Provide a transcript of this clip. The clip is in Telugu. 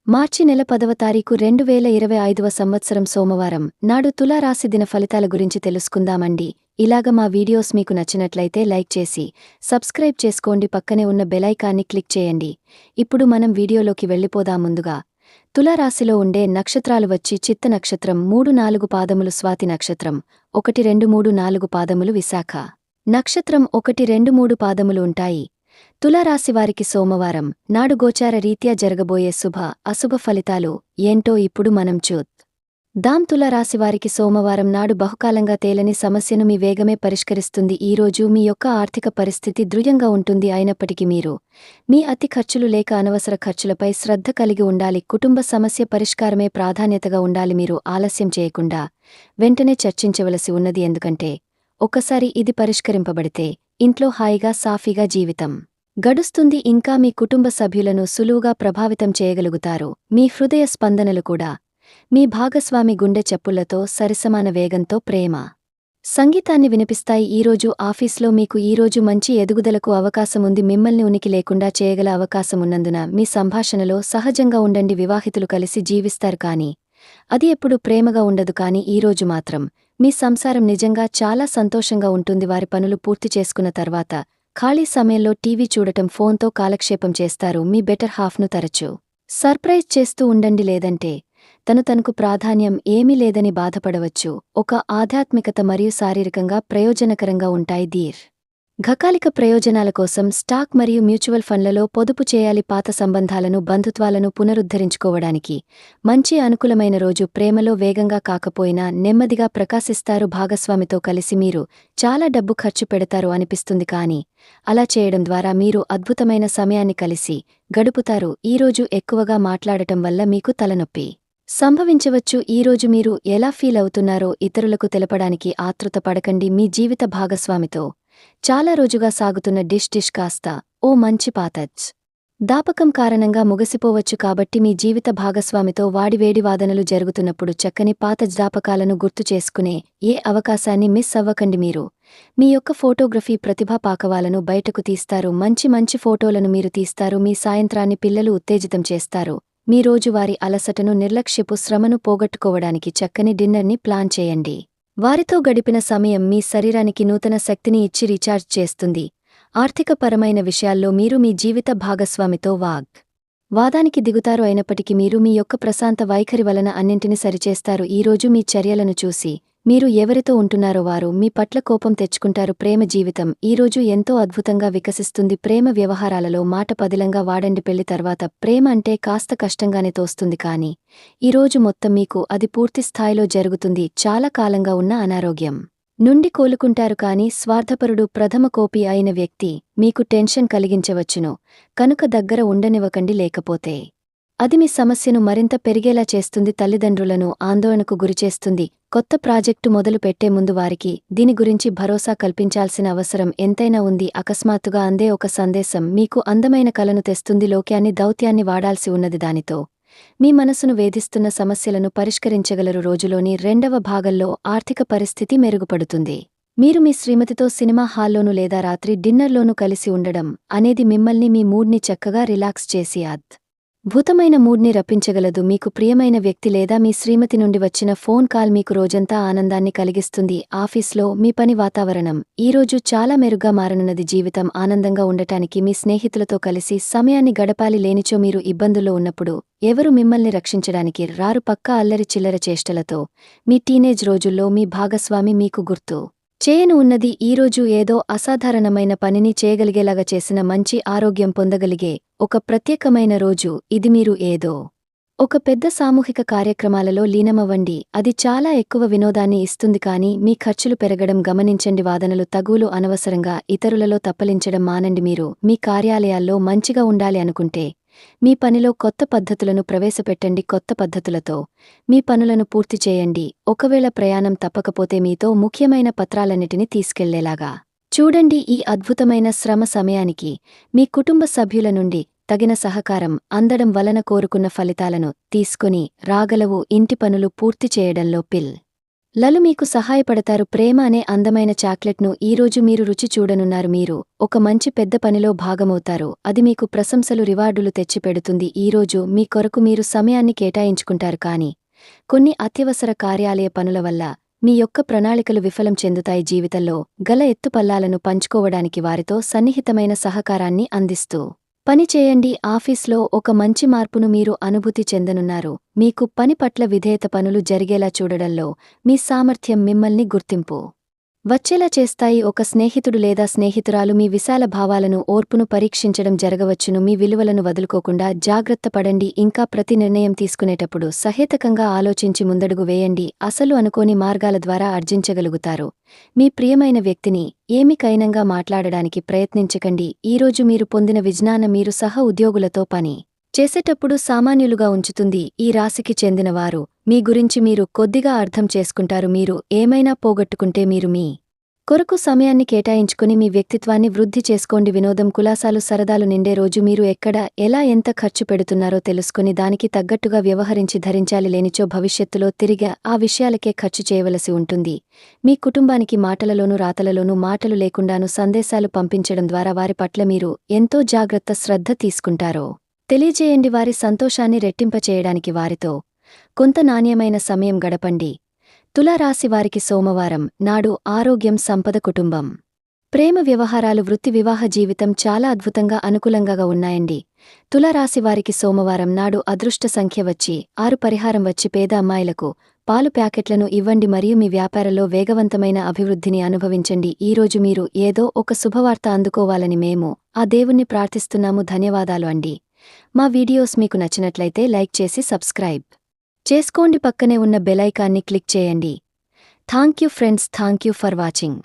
మార్చి నెల 10వ తారీఖు 2025వ సంవత్సరం సోమవారం నాడు తులారాశి దిన ఫలితాల గురించి తెలుసుకుందామండి. ఇలాగ మా వీడియోస్ మీకు నచ్చినట్లయితే లైక్ చేసి సబ్స్క్రైబ్ చేసుకోండి, పక్కనే ఉన్న బెలైకాన్ని క్లిక్ చేయండి. ఇప్పుడు మనం వీడియోలోకి వెళ్ళిపోదాం. ముందుగా తులారాశిలో ఉండే నక్షత్రాలు వచ్చి చిత్త నక్షత్రం 3-4 పాదములు, స్వాతి నక్షత్రం 1-2-3-4 పాదములు, విశాఖ నక్షత్రం 1-2-3 పాదములు ఉంటాయి. తులారాశివారికి సోమవారం నాడు గోచార రీత్యా జరగబోయే శుభ అశుభ ఫలితాలు ఏంటో ఇప్పుడు మనం చూద్దాం. తులారాశివారికి సోమవారం నాడు బహుకాలంగా తేలని సమస్యను మీ వేగమే పరిష్కరిస్తుంది. ఈరోజు మీ యొక్క ఆర్థిక పరిస్థితి దృఢంగా ఉంటుంది. అయినప్పటికీ మీరు మీ అతి ఖర్చులు లేక అనవసర ఖర్చులపై శ్రద్ధ కలిగి ఉండాలి. కుటుంబ సమస్య పరిష్కారమే ప్రాధాన్యతగా ఉండాలి. మీరు ఆలస్యం చేయకుండా వెంటనే చర్చించవలసి ఉన్నది. ఎందుకంటే ఒక్కసారి ఇది పరిష్కరింపబడితే ఇంట్లో హాయిగా సాఫీగా జీవితం గడుస్తుంది. ఇంకా మీ కుటుంబ సభ్యులను సులువుగా ప్రభావితం చేయగలుగుతారు. మీ హృదయ స్పందనలు కూడా మీ భాగస్వామి గుండె చప్పుళ్లతో సరిసమాన వేగంతో ప్రేమ సంగీతాన్ని వినిపిస్తాయి. ఈరోజు ఆఫీస్లో మీకు ఈరోజు మంచి ఎదుగుదలకు అవకాశముంది. మిమ్మల్ని ఉనికి లేకుండా చేయగల అవకాశమున్నందున మీ సంభాషణలో సహజంగా ఉండండి. వివాహితులు కలిసి జీవిస్తారు, కానీ అది ఎప్పుడు ప్రేమగా ఉండదు. కానీ ఈరోజు మాత్రం మీ సంసారం నిజంగా చాలా సంతోషంగా ఉంటుంది. వారి పనులు పూర్తి చేసుకున్న తర్వాత ఖాళీ సమయంలో టీవీ చూడటం, ఫోన్తో కాలక్షేపం చేస్తారు. మీ బెటర్ హాఫ్ను తరచూ సర్ప్రైజ్ చేస్తూ ఉండండి, లేదంటే తనకు ప్రాధాన్యం ఏమీ లేదని బాధపడవచ్చు. ఒక ఆధ్యాత్మికత మరియు శారీరకంగా ప్రయోజనకరంగా ఉంటాయి. దీర్ఘకాలిక ప్రయోజనాల కోసం స్టాక్ మరియు మ్యూచువల్ ఫండ్లలో పొదుపు చేయాలి. పాత సంబంధాలను, బంధుత్వాలను పునరుద్ధరించుకోవడానికి మంచి అనుకూలమైన రోజు. ప్రేమలో వేగంగా కాకపోయినా నెమ్మదిగా ప్రకాశిస్తారు. భాగస్వామితో కలిసి మీరు చాలా డబ్బు ఖర్చు పెడతారు అనిపిస్తుంది, కానీ అలా చేయడం ద్వారా మీరు అద్భుతమైన సమయాన్ని కలిసి గడుపుతారు. ఈరోజు ఎక్కువగా మాట్లాడటం వల్ల మీకు తలనొప్పి సంభవించవచ్చు. ఈరోజు మీరు ఎలా ఫీల్ అవుతున్నారో ఇతరులకు తెలపడానికి ఆతృత పడకండి. మీ జీవిత భాగస్వామితో చాలా రోజుగా సాగుతున్న డిష్ కాస్త ఓ మంచి పాతచ్ దాపకం కారణంగా ముగిసిపోవచ్చు. కాబట్టి మీ జీవిత భాగస్వామితో వాడివేడి వాదనలు జరుగుతున్నప్పుడు చక్కని పాత జ్ఞాపకాలను గుర్తు చేసుకునే ఏ అవకాశాన్ని మిస్ అవ్వకండి. మీరు మీ యొక్క ఫోటోగ్రఫీ ప్రతిభా పాకవాలను బయటకు తీస్తారు. మంచి ఫోటోలను మీరు తీస్తారు. మీ సాయంత్రాన్ని పిల్లలు ఉత్తేజితం చేస్తారు. మీ రోజువారీ అలసటను, నిర్లక్ష్యపు శ్రమను పోగొట్టుకోవడానికి చక్కని డిన్నర్ని ప్లాన్ చేయండి. వారితో గడిపిన సమయం మీ శరీరానికి నూతన శక్తిని ఇచ్చి రీఛార్జ్ చేస్తుంది. ఆర్థికపరమైన విషయాల్లో మీరు మీ జీవిత భాగస్వామితో వాదానికి దిగుతారు. అయినప్పటికీ మీరు మీ యొక్క ప్రశాంత వైఖరి వలన అన్నింటిని సరిచేస్తారు. ఈరోజు మీ చర్యలను చూసి మీరు ఎవరితో ఉంటున్నారో వారు మీ పట్ల కోపం తెచ్చుకుంటారు. ప్రేమ జీవితం ఈరోజు ఎంతో అద్భుతంగా వికసిస్తుంది. ప్రేమ వ్యవహారాలలో మాట పదిలంగా వాడండి. పెళ్లి తర్వాత ప్రేమ అంటే కాస్త కష్టంగానే తోస్తుంది, కానీ ఈరోజు మొత్తం మీకు అది పూర్తి స్థాయిలో జరుగుతుంది. చాలా కాలంగా ఉన్న అనారోగ్యం నుండి కోలుకుంటారు. కానీ స్వార్థపరుడు, ప్రథమ కోపి అయిన వ్యక్తి మీకు టెన్షన్ కలిగించవచ్చును. కనుక దగ్గర ఉండనివ్వకండి, లేకపోతే అది మీ సమస్యను మరింత పెరిగేలా చేస్తుంది. తల్లిదండ్రులను ఆందోళనకు గురిచేస్తుంది. కొత్త ప్రాజెక్టు మొదలు పెట్టే ముందు వారికి దీని గురించి భరోసా కల్పించాల్సిన అవసరం ఎంతైనా ఉంది. అకస్మాత్తుగా అందే ఒక సందేశం మీకు అందమైన కలను తెస్తుంది. లోక్యాన్ని, దౌత్యాన్ని వాడాల్సి ఉన్నది. దానితో మీ మనసును వేధిస్తున్న సమస్యలను పరిష్కరించగలరు. రోజులోని రెండవ భాగంలో ఆర్థిక పరిస్థితి మెరుగుపడుతుంది. మీరు మీ శ్రీమతితో సినిమా హాల్లోనూ లేదా రాత్రి డిన్నర్లోనూ కలిసి ఉండడం అనేది మిమ్మల్ని, మీ మూడ్ని చక్కగా రిలాక్స్ చేసి అద్భుతమైన మూడ్ని రప్పించగలదు. మీకు ప్రియమైన వ్యక్తి లేదా మీ శ్రీమతి నుండి వచ్చిన ఫోన్ కాల్ మీకు రోజంతా ఆనందాన్ని కలిగిస్తుంది. ఆఫీస్లో మీ పని వాతావరణం ఈరోజు చాలా మెరుగ్గా మారనున్నది. జీవితం ఆనందంగా ఉండటానికి మీ స్నేహితులతో కలిసి సమయాన్ని గడపాలి. లేనిచో మీరు ఇబ్బందుల్లో ఉన్నప్పుడు ఎవరు మిమ్మల్ని రక్షించడానికి రారు. పక్కా అల్లరి చిల్లర చేష్టలతో మీ టీనేజ్ రోజుల్లో మీ భాగస్వామి మీకు గుర్తు చేయను ఉన్నది. ఈరోజు ఏదో అసాధారణమైన పనిని చేయగలిగేలాగా చేసిన మంచి ఆరోగ్యం పొందగలిగే ఒక ప్రత్యేకమైన రోజు ఇది. మీరు ఏదో ఒక పెద్ద సామూహిక కార్యక్రమాలలో లీనమవ్వండి. అది చాలా ఎక్కువ వినోదాన్ని ఇస్తుంది, కానీ మీ ఖర్చులు పెరగడం గమనించండి. వాదనలు, తగులు, అనవసరంగా ఇతరులలో తప్పలించడం మానండి. మీరు మీ కార్యాలయాల్లో మంచిగా ఉండాలి అనుకుంటే మీ పనిలో కొత్త పద్ధతులను ప్రవేశపెట్టండి. కొత్త పద్ధతులతో మీ పనులను పూర్తి చేయండి. ఒకవేళ ప్రయాణం తప్పకపోతే మీతో ముఖ్యమైన పత్రాలన్నిటినీ తీసుకెళ్లేలాగా చూడండి. ఈ అద్భుతమైన శ్రమ సమయానికి మీ కుటుంబ సభ్యుల నుండి తగిన సహకారం అందడం వలన కోరుకున్న ఫలితాలను తీసుకుని రాగలవు. ఇంటి పనులు పూర్తి చేయడంలో లలు మీకు సహాయపడతారు. ప్రేమ అనే అందమైన చాక్లెట్ను ఈరోజు మీరు రుచి చూడనున్నారు. మీరు ఒక మంచి పెద్ద పనిలో భాగమవుతారు. అది మీకు ప్రశంసలు రివార్డులు తెచ్చిపెడుతుంది. ఈరోజు మీ కొరకు మీరు సమయాన్ని కేటాయించుకుంటారు. కానీ కొన్ని అత్యవసర కార్యాలయ పనుల వల్ల మీ యొక్క ప్రణాళికలు విఫలం చెందుతాయి. జీవితంలో గల ఎత్తుపల్లాలను పంచుకోవడానికి వారితో సన్నిహితమైన సహకారాన్ని అందిస్తూ పని చేయండి. ఆఫీస్లో ఒక మంచి మార్పును మీరు అనుభూతి చెందనున్నారు. మీకు పని పట్ల విధేయత, పనులు జరిగేలా చూడడంలో మీ సామర్థ్యం మిమ్మల్ని గుర్తింపు వచ్చేలా చేస్తాయి. ఒక స్నేహితుడు లేదా స్నేహితురాలు మీ విశాల భావాలను, ఓర్పును పరీక్షించడం జరగవచ్చును. మీ విలువలను వదులుకోకుండా జాగ్రత్త పడండి. ఇంకా ప్రతి నిర్ణయం తీసుకునేటప్పుడు సహేతకంగా ఆలోచించి ముందడుగు వేయండి. అసలు అనుకోని మార్గాల ద్వారా ఆర్జించగలుగుతారు. మీ ప్రియమైన వ్యక్తిని ఏమికైనంగా మాట్లాడడానికి ప్రయత్నించకండి. ఈరోజు మీరు పొందిన విజ్ఞానం మీరు సహ ఉద్యోగులతో పని చేసేటప్పుడు సామాన్యులుగా ఉంచుతుంది. ఈ రాశికి చెందినవారు మీ గురించి మీరు కొద్దిగా అర్థం చేసుకుంటారు. మీరు ఏమైనా పోగొట్టుకుంటే మీరు మీ కొరకు సమయాన్ని కేటాయించుకుని మీ వ్యక్తిత్వాన్ని వృద్ధి చేసుకోండి. వినోదం, కులాసాలు, సరదాలు నిండే రోజు. మీరు ఎక్కడ, ఎలా, ఎంత ఖర్చు పెడుతున్నారో తెలుసుకుని దానికి తగ్గట్టుగా వ్యవహరించి ధరించాలి. లేనిచో భవిష్యత్తులో తిరిగి ఆ విషయాలకే ఖర్చు చేయవలసి ఉంటుంది. మీ కుటుంబానికి మాటలలోనూ రాతలలోనూ మాటలు లేకుండానూ సందేశాలు పంపించడం ద్వారా వారి పట్ల మీరు ఎంతో జాగ్రత్త, శ్రద్ధ తీసుకుంటారో తెలియజేయండి. వారి సంతోషాన్ని రెట్టింపచేయడానికి వారితో కొంత నాణ్యమైన సమయం గడపండి. తులారాశి వారికి సోమవారం నాడు ఆరోగ్యం, సంపద, కుటుంబం, ప్రేమ వ్యవహారాలు, వృత్తి, వివాహ జీవితం చాలా అద్భుతంగా అనుకూలంగా ఉన్నాయండి. తులారాశి వారికి సోమవారం నాడు అదృష్ట సంఖ్య వచ్చి 6. పరిహారం వచ్చి పేద అమ్మాయిలకు పాలు ప్యాకెట్లను ఇవ్వండి మరియు మీ వ్యాపారంలో వేగవంతమైన అభివృద్ధిని అనుభవించండి. ఈరోజు మీరు ఏదో ఒక శుభవార్త అందుకోవాలని మేము ఆ దేవుణ్ణి ప్రార్థిస్తున్నాము. ధన్యవాదాలు అండి. మా వీడియోస్ మీకు నచ్చినట్లయితే లైక్ చేసి సబ్స్క్రైబ్ చేసుకోండి. పక్కనే ఉన్న బెల్ ఐకాన్ని క్లిక్ చేయండి. Thank you friends. Thank you for watching.